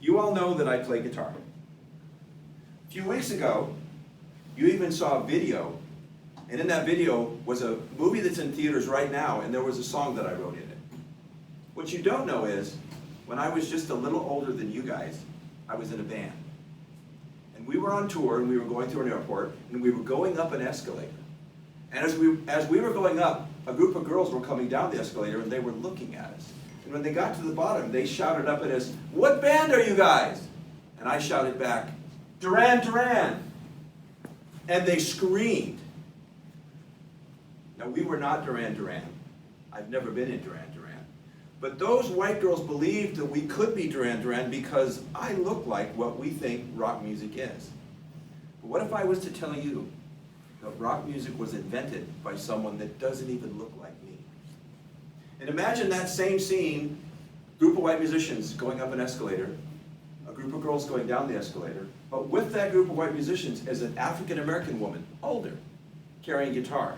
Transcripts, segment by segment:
You all know that I play guitar. A few weeks ago, you even saw a video, and in that video was a movie that's in theaters right now, and there was a song that I wrote in it. What you don't know is, when I was just a little older than you guys, I was in a band. And we were on tour, and we were going through an airport, and we were going up an escalator. And as we were going up, a group of girls were coming down the escalator, and they were looking at us. And when they got to the bottom, they shouted up at us, "What band are you guys?" And I shouted back, "Duran Duran." And they screamed. Now, we were not Duran Duran. I've never been in Duran Duran. But those white girls believed that we could be Duran Duran because I look like what we think rock music is. But what if I was to tell you that rock music was invented by someone that doesn't even look like me? And imagine that same scene, group of white musicians going up an escalator, a group of girls going down the escalator, but with that group of white musicians is an African-American woman, older, carrying a guitar.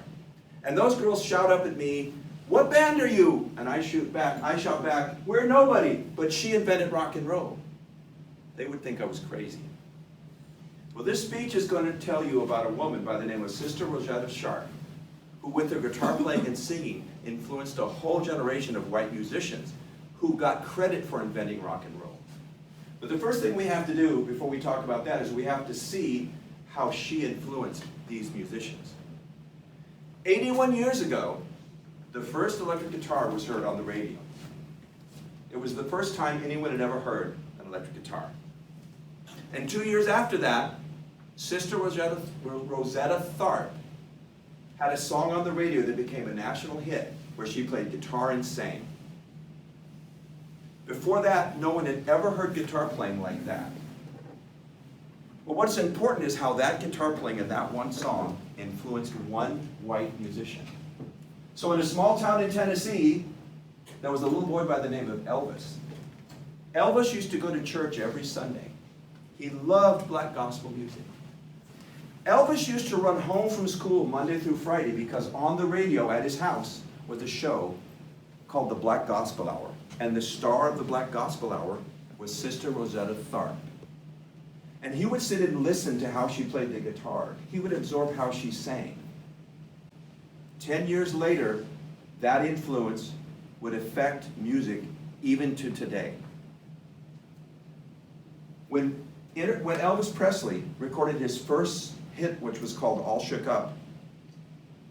And those girls shout up at me, "What band are you?" And I shout back, "We're nobody, but she invented rock and roll." They would think I was crazy. Well, this speech is going to tell you about a woman by the name of Sister Rosetta Tharpe, who with her guitar playing and singing influenced a whole generation of white musicians who got credit for inventing rock and roll. But the first thing we have to do before we talk about that is we have to see how she influenced these musicians. 81 years ago, the first electric guitar was heard on the radio. It was the first time anyone had ever heard an electric guitar. And 2 years after that, Sister Rosetta Tharpe had a song on the radio that became a national hit where she played guitar and sang. Before that, no one had ever heard guitar playing like that. But what's important is how that guitar playing in that one song influenced one white musician. So in a small town in Tennessee, there was a little boy by the name of Elvis. Elvis used to go to church every Sunday. He loved black gospel music. Elvis used to run home from school Monday through Friday because on the radio at his house was a show called the Black Gospel Hour. And the star of the Black Gospel Hour was Sister Rosetta Tharpe. And he would sit and listen to how she played the guitar. He would absorb how she sang. 10 years later, that influence would affect music even to today. When Elvis Presley recorded his first hit, which was called All Shook Up,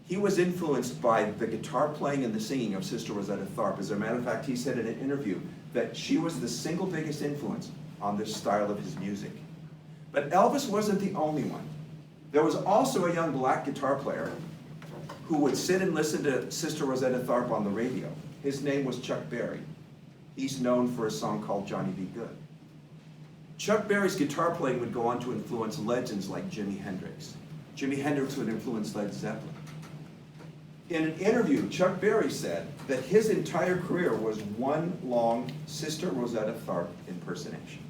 he was influenced by the guitar playing and the singing of Sister Rosetta Tharpe. As a matter of fact, he said in an interview that she was the single biggest influence on this style of his music. But Elvis wasn't the only one. There was also a young black guitar player who would sit and listen to Sister Rosetta Tharpe on the radio. His name was Chuck Berry. He's known for a song called Johnny B. Good. Chuck Berry's guitar playing would go on to influence legends like Jimi Hendrix. Jimi Hendrix would influence Led Zeppelin. In an interview, Chuck Berry said that his entire career was one long Sister Rosetta Tharpe impersonation.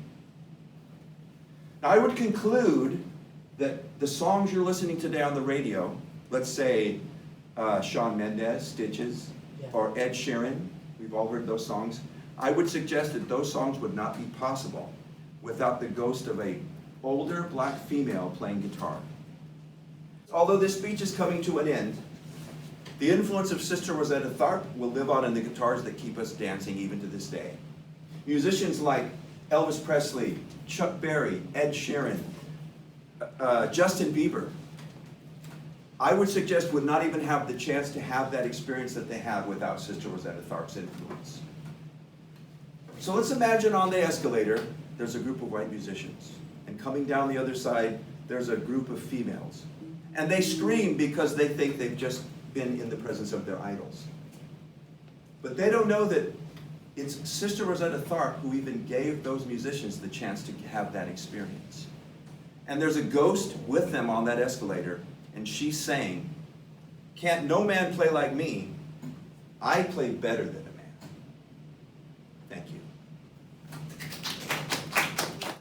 Now, I would conclude that the songs you're listening today on the radio, let's say Shawn Mendes, Stitches, or Ed Sheeran, we've all heard those songs, I would suggest that those songs would not be possible without the ghost of an older black female playing guitar. Although this speech is coming to an end, the influence of Sister Rosetta Tharpe will live on in the guitars that keep us dancing even to this day. Musicians like Elvis Presley, Chuck Berry, Ed Sheeran, Justin Bieber, I would suggest would not even have the chance to have that experience that they have without Sister Rosetta Tharpe's influence. So let's imagine on the escalator, there's a group of white musicians. And coming down the other side, there's a group of females. And they scream because they think they've just been in the presence of their idols. But they don't know that it's Sister Rosetta Tharpe who even gave those musicians the chance to have that experience. And there's a ghost with them on that escalator, and she's saying, "Can't no man play like me? I play better than him."